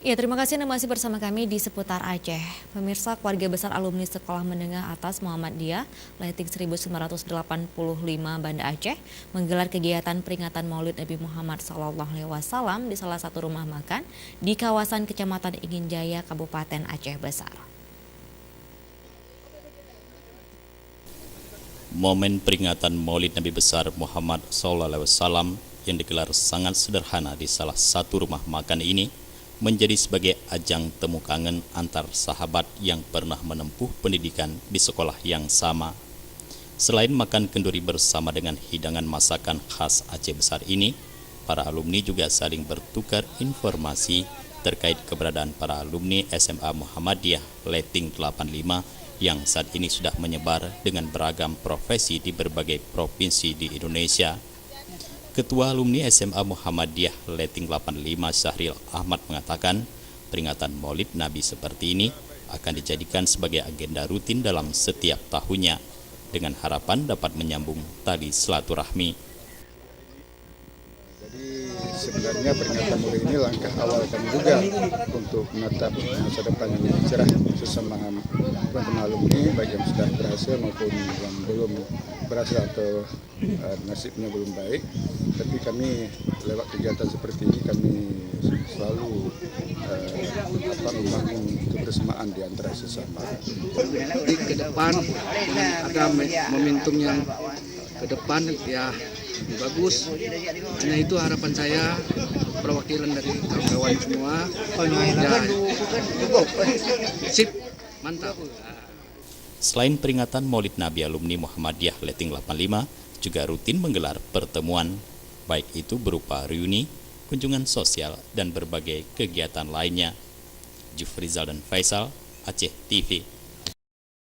Ya, terima kasih Anda masih bersama kami di Seputar Aceh. Pemirsa, keluarga besar alumni Sekolah Menengah Atas Muhammadiyah Leting 1985 Banda Aceh menggelar kegiatan peringatan Maulid Nabi Muhammad SAW di salah satu rumah makan di kawasan Kecamatan Inginjaya, Kabupaten Aceh Besar. Momen peringatan Maulid Nabi besar Muhammad SAW yang digelar sangat sederhana di salah satu rumah makan ini menjadi sebagai ajang temu kangen antar sahabat yang pernah menempuh pendidikan di sekolah yang sama. Selain makan kenduri bersama dengan hidangan masakan khas Aceh Besar ini, para alumni juga saling bertukar informasi terkait keberadaan para alumni SMA Muhammadiyah Leting 85 yang saat ini sudah menyebar dengan beragam profesi di berbagai provinsi di Indonesia. Ketua alumni SMA Muhammadiyah Leting 85 Syahril Ahmad mengatakan, peringatan Maulid Nabi seperti ini akan dijadikan sebagai agenda rutin dalam setiap tahunnya, dengan harapan dapat menyambung tali silaturahmi. Sebenarnya peringatan Maulid ini langkah awal kami juga untuk menatap masa depan yang lebih cerah sesama teman-teman alumni, baik yang sudah berhasil maupun yang belum berhasil atau nasibnya belum baik. Tapi kami lewat kegiatan seperti ini kami selalu membangun kebersamaan di antara sesama. Di ke depan ada momentum yang ke depan ya lebih bagus. Hanya itu harapan saya, perwakilan dari kawan-kawan semua. Ya, sip, mantap. Selain peringatan Maulid Nabi alumni Muhammadiyah Leting 85 juga rutin menggelar pertemuan, baik itu berupa reuni, kunjungan sosial, dan berbagai kegiatan lainnya. Jufrizal dan Faisal, Aceh TV.